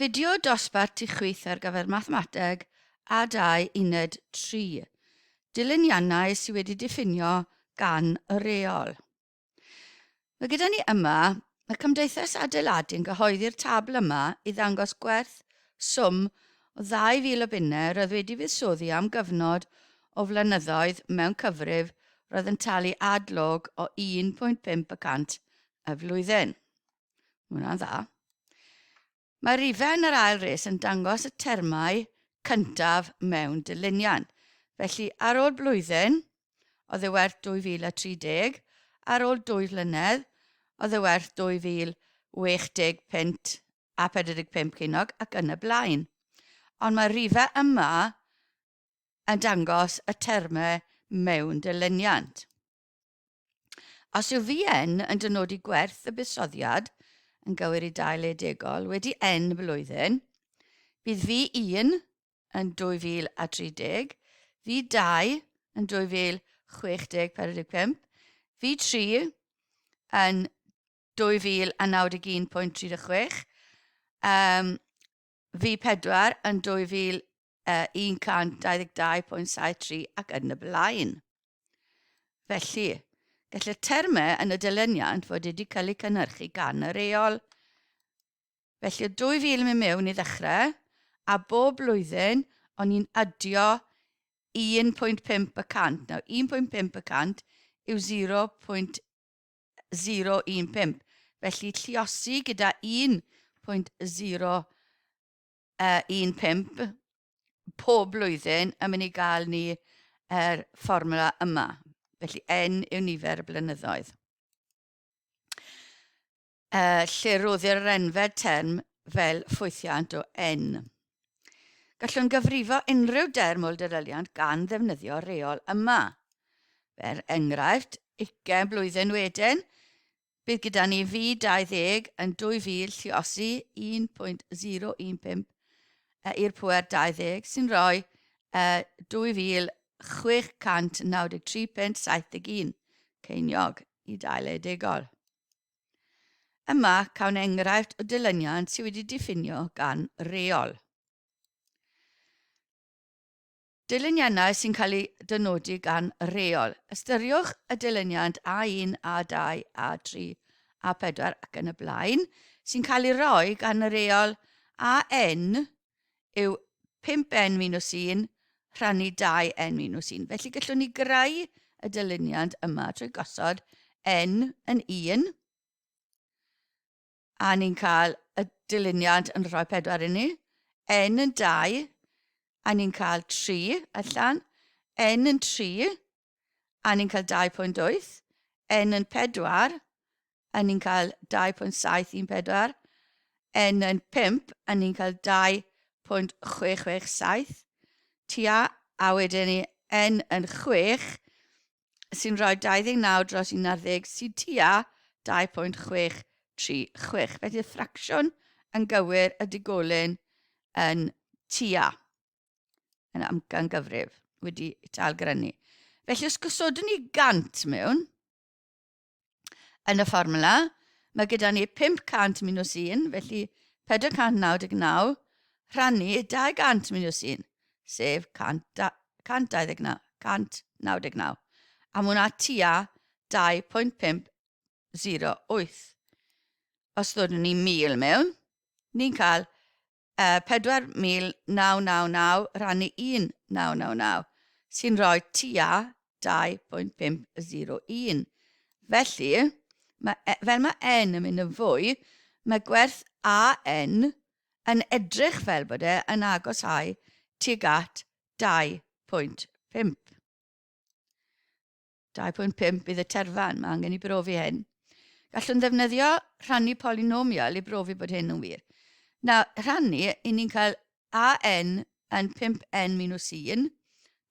Fideo dosbarth i chwith ar gyfer mathemateg a 2 uned 3. Dilyniannau sydd wedi diffinio gan y rheol. Mae gyda ni yma, mae Cymdeithas Adeiladu'n gyhoeddi'r tabl yma i ddangos gwerth swm o 2,000 o bunnau roedd wedi fuddsoddi am gyfnod o flynyddoedd mewn cyfrif roedd yn talu adlog o 1.5% y flwyddyn. Mae hwnna'n dda. Mae rifau yn yr ail res yn dangos y termau cyntaf mewn dylunian. Felly, ar ôl blwyddyn, oedd e werth 2030, ar ôl 2 flynedd, oedd e werth 2060 punt a 45 ceiniog ac yn y blaen. Ond mae rifau yma yn dangos y termau mewn dyluniant. Os yw Vn yn dynodi gwerth y buddsoddiad, yn gywir i 2 ledegol, wedi n blwyddyn, bydd V1 yn 2030, V2 yn 2060-45, V3 yn 2091.36, V4 yn 2122.73 ac yn y blaen. Felly, gall y termau yn y dilyniant fod wedi cael eu cynhyrchu gan y rheol. Felly, 2,000 mynd mewn i ddechrau, a bob blwyddyn o'n i'n adio 1.5%. Nawr, 1.5% yw 0.015. Felly, lluosi gyda 1.015 pob blwyddyn yn mynd i gael ni fformula yma. Felly, n yw nifer y blynyddoedd. Lle roddir yr enfed term fel ffwythiant o n. Gallwn gyfrifo unrhyw derm o'r dilyniant gan ddefnyddio rheol yma. Fer enghraifft, 20 blwyddyn wedyn, bydd gyda ni V20 yn 2,000 lluosi 1.015 i'r pŵer 20 sy'n rhoi 2,693.71 ceiniog i 2 ledegol. Yma cawn enghraifft o dilyniant sydd wedi diffinio gan rheol. Dilyniannau sy'n cael ei dynodi gan rheol. Ystyriwch y dilyniant A1, A2, A3, A4 ac yn y blaen sy'n cael ei roi gan y rheol AN yw 5n-1 rhannu 2n-1. Felly gallwn ni greu y dilyniant yma trwy gosod n yn 1 a ni'n cael y dilyniant yn rhoi 4 i ni, n yn 2 a ni'n cael 3 allan, n yn 3 a ni'n cael 2.8, n yn 4 a ni'n cael 2.714, n yn 5 a ni'n cael 2.667, tua a wedyn ni n yn 6 sy'n rhoi 29 dros 11 sy'n tua 2.636. Felly y ffracsiwn yn gywir y digolyn yn tua. Yn amcan gyfrif wedi talgrynu. Felly os gosodwn ni 100 mewn yn y fformula, mae gyda ni 500 minus 1, felly 499 rhannu 200 minus 1, sef 199. A mae hwnna tua 2.508. Os ddodwn ni 1000 mewn, ni'n cael 4,999 rhannu 1,999 sy'n rhoi tua 2.501. Felly, fel mae n yn mynd yn fwy, mae gwerth AN yn edrych fel bod e yn agosau tuag at 2.5. 2.5 bydd y terfan, mae angen i brofi hyn. Gallwn ddefnyddio rhannu polynomial i brofi bod hyn yn wir. Nawr, rhannu, i ni'n cael AN yn 5n-1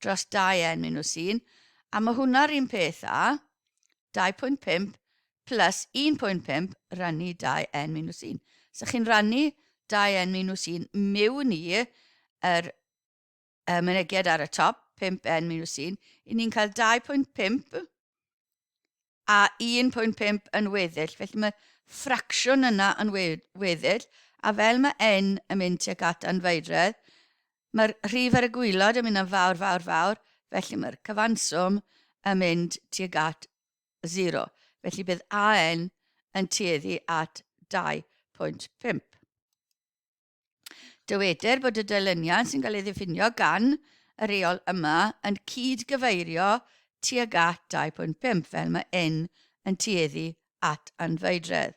dros 2n-1, a mae hwnna'r un peth a 2.5 plus 1.5 rhannu 2n-1. So chi'n rhannu 2n-1 mewn i mynegiad ar y top, 5n-1, i ni'n cael 2.5 a 1.5 yn weddill. Felly mae ffracsiwn yna yn weddill A fel mae n yn mynd tuag at anfeidredd, mae'r rhif ar y gwylod yn mynd yn fawr, fawr, fawr, felly mae'r cyfanswm yn mynd tuag at 0. Felly bydd AN yn tueddu at 2.5. Dywedir bod y dilyniant sy'n cael ei ddiffinio gan y rheol yma yn cydgyfeirio tuag at 2.5 fel mae n yn tueddu at anfeidredd.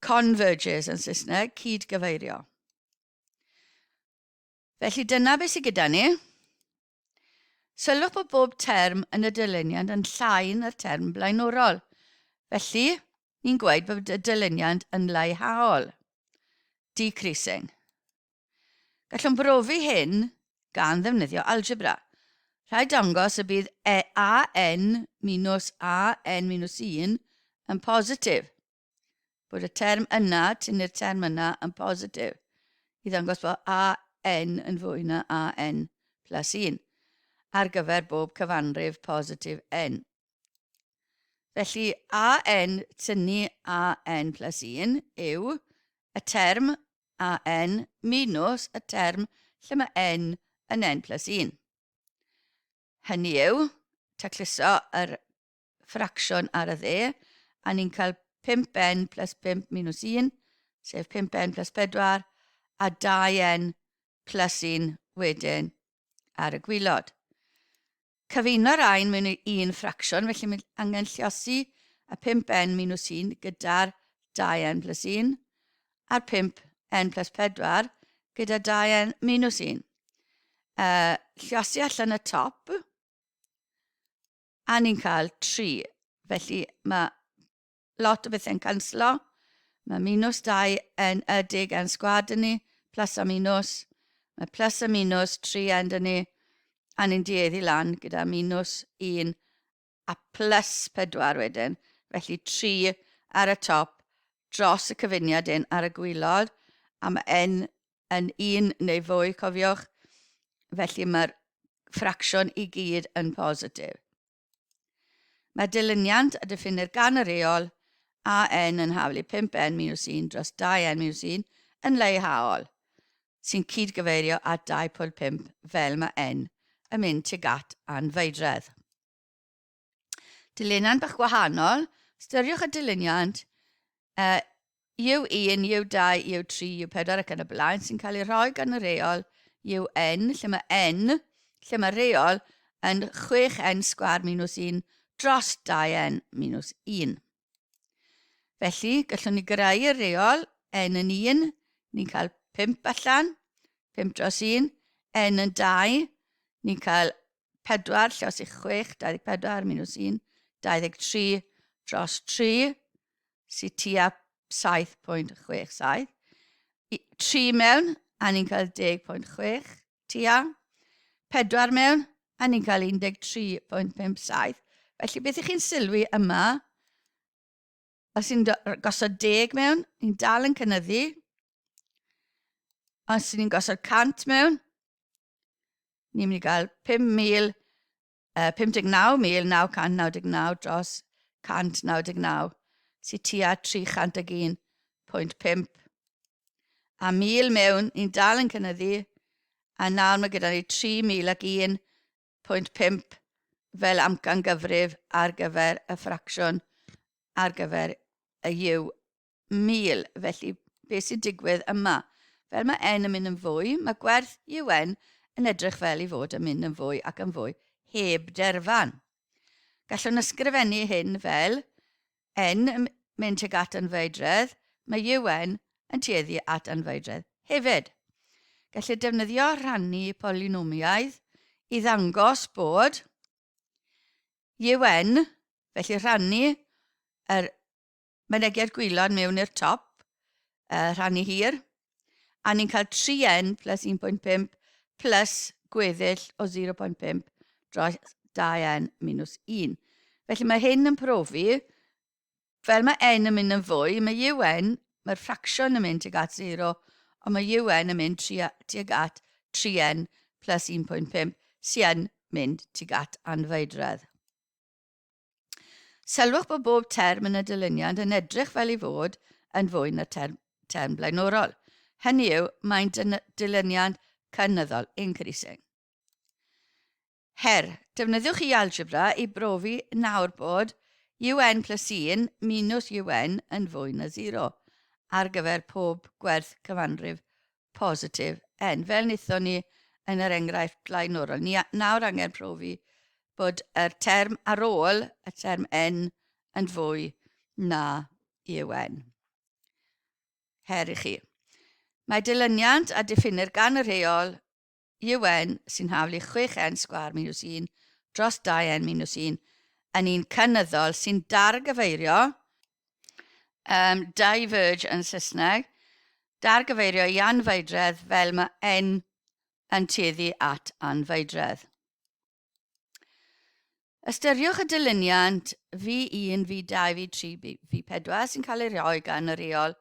Converges yn Saesneg, cydgyfeirio. Felly dyna beth sydd gyda ni. Sylwch bod bob term yn y dilyniant yn llai na'r term blaenorol. Felly, ni'n gweud bod y dilyniant yn leihhaol. Decreasing. Gallwn brofi hyn gan ddefnyddio algebra. Rhaid dangos y bydd AN minus AN minus 1 yn positif. Bod y term yna, tynnu'r term yna yn positif. I ddangos bod AN yn fwy na AN plus 1 ar gyfer bob cyfanrif positif n. Felly AN tynnu AN plus 1 yw y term AN minus y term lle mae n yn n plus 1. Hynny yw, tacluso yr ffracsiwn ar y dde, a ni'n cael 5n plus 5 minus 1, sef 5n plus 4, a 2n plus 1 wedyn ar y gwylod. Cyfuno'r ein mewn un ffracsiwn, felly mae angen lluosi y 5n minus 1 gyda'r 2n plus 1, a'r 5n plus 4 gyda 2n minus 1. Lluosi allan y top, a ni'n cael 3. Felly mae lot o bethau'n canslo. Mae minus 2n y 10n sgwad yn ni, plus a minus. Mae plus a minus 3n yn ni, a ni'n dueddu lan gyda minus 1 a plus 4 wedyn. Felly 3 ar y top dros y cyfuniad un ar y gwylod, a mae n yn 1 neu fwy, cofiwch. Felly mae'r ffracsiwn i gyd yn positif. Mae dilyniant a diffinir gan y rheol AN yn haflu 5n minus 1 dros 2n minus 1 yn leihhaol, sy'n cydgyfeirio at 2.5 fel mae n yn mynd tuag at anfeidredd. Dilyniant bach gwahanol, styriwch y dilyniant U1, U2, U3, U4 ac yn y blaen sy'n cael ei rhoi gan y rheol UN, lle mae rheol yn 6n sgwar minus 1 dros 2n minus 1. Felly, gallwn ni greu y rheol n yn 1, ni'n cael 5 allan, 5 dros 1, n yn 2, ni'n cael 4, lluosi 6, 24 minus 1, 23 dros 3, sy'n tua 7.67. 3 mewn, a ni'n cael 10.6 tua. 4 mewn, a ni'n cael 13.57. Felly beth ych chi'n sylwi yma, os ni'n gosod 10 mewn, ni'n dal yn cynyddu. Os ni'n gosod 100 mewn, ni'n mynd i gael 59,999 dros 199, sy'n tua 301.5. A 1,000 mewn, ni'n dal yn cynyddu, a nawr mae gyda ni 3,001.5 fel amcan gyfrif ar gyfer y ffracsiwn ar gyfer y U1000. Felly, beth sy'n digwydd yma? Fel mae n yn mynd yn fwy, mae gwerth UN yn edrych fel i fod yn mynd yn fwy ac yn fwy heb derfan. Gallwn ysgrifennu hyn fel n yn mynd tuag at anfeidredd, mae UN yn tueddu at anfeidredd hefyd. Gallai defnyddio rhannu polynomiaidd i ddangos bod UN, felly rhannu yr mynegiad gwylod mewn i'r top, rhannu hir, a ni'n cael 3n plus 1.5 plus gweddill o 0.5 dros 2n minus 1. Felly mae hyn yn profi, fel mae n yn mynd yn fwy, mae UN, mae'r ffracsiwn yn mynd tuag at 0, ond mae UN yn mynd tuag at 3n plus 1.5 sy'n mynd tuag at anfeidredd. Sylwch bod bob term yn y dilyniant yn edrych fel i fod yn fwy na'r term term blaenorol. Hynny yw, mae'n dilyniant cynyddol, increasing. Defnyddiwch i algebra i brofi nawr bod un plus 1 minus un yn fwy na 0 ar gyfer pob gwerth cyfanrif positif n. Fel wnaethon ni yn yr enghraifft blaenorol. Ni nawr angen profi bod y term ar ôl y term n yn fwy na un. Her i chi. Mae dilyniant a diffinir gan y rheol un sy'n haflu 6n sgwâr minus 1 dros 2n minus 1 yn un cynyddol sy'n dargyfeirio, diverge yn Saesneg, dargyfeirio i anfeidredd fel mae n yn tueddu at anfeidredd. Ystyriwch y dilyniant V1, V2, V3, V4 sy'n cael ei rhoi gan y rheol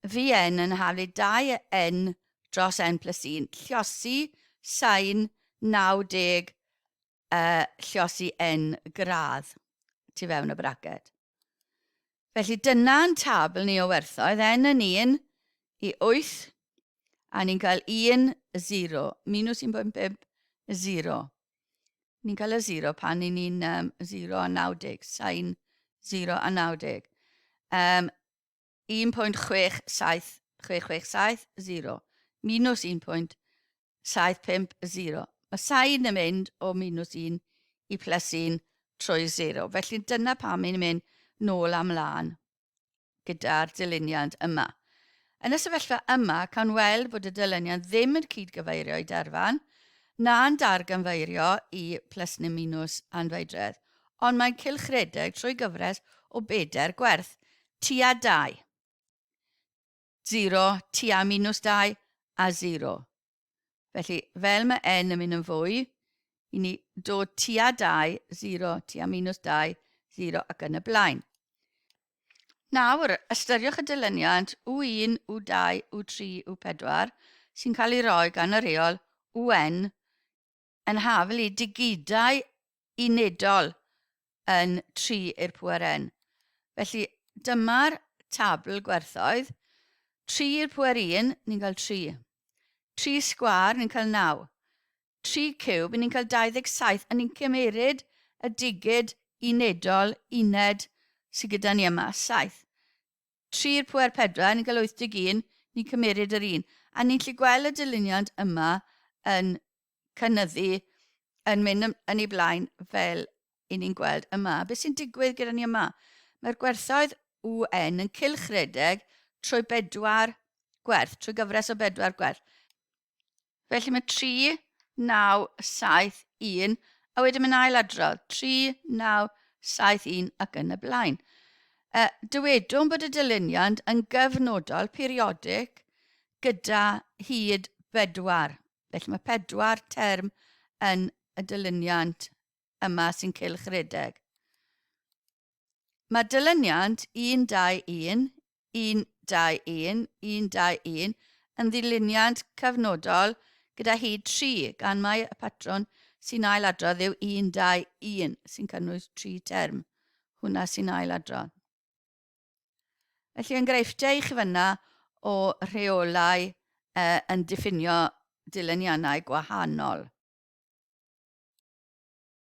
Vn yn haflu 2n dros n plus 1, llosi sain 90 llosi n gradd tu fewn y bracet. Felly dyna'n tabl ni o werthoedd, n yn 1 i 8, a ni'n cael 1, 0, minus 1.5, 0. Ni'n cael y 0 pan ni'n 0 a 90, sain 0 a 90. 1.667, 0, minus 1.750. Mae sain yn mynd o minus 1 i plus 1 trwy 0. Felly dyna pam ni'n mynd nôl a mlaen gyda'r dilyniant yma. Yn y sefyllfa yma, cawn weld bod y dilyniant ddim yn cydgyfeirio i derfan, na'n dargyfeirio i plus neu minus anfeidredd, ond mae'n cylchredeg trwy gyfres o beder gwerth, tua 2. 0, tua minus 2 a 0. Felly, fel mae n yn mynd yn fwy, i ni dod tua 2, 0, tua minus 2, 0 ac yn y blaen. Nawr, ystyriwch y dilyniant W1, W2, W3, W4 sy'n cael ei roi gan y rheol Wn yn haflu digidau unedol yn 3 i'r pŵer n. Felly, dyma'r tabl gwerthoedd. 3 i'r pŵer 1, ni'n cael 3. 3 sgwâr, ni'n cael 9. 3 ciwb, ni'n cael 27, a ni'n cymeryd y digid unedol uned sydd gyda ni yma, 7. 3 i'r pŵer 4, ni'n cael 81, ni'n cymeryd yr 1. A ni'n gallu gweld y dilyniant yma yn cynyddu, yn mynd yn ei blaen fel i ni'n gweld yma. Beth sy'n digwydd gyda ni yma? Mae'r gwerthoedd UN yn cylchredeg trwy 4 gwerth, trwy gyfres o 4 gwerth. Felly mae 3, 9, 7, 1, a wedyn mae'n ailadrodd. 3, 9, 7, 1 ac yn y blaen. Dywedwn bod y dilyniant yn gyfnodol periodig gyda hyd 4. Felly mae 4 term yn y dilyniant yma sy'n cylchredeg. Mae dilyniant 1, 2, 1, 1, 2, 1, 1, 2, 1 yn ddiluniant cyfnodol gyda hyd 3, gan mai y patrwm sy'n ailadrodd yw 1, 2, 1 sy'n cynnwys 3 term. Hwna sy'n ailadrodd. Felly enghreifftiau i chi fyna o rheolau yn diffinio dilyniannau gwahanol.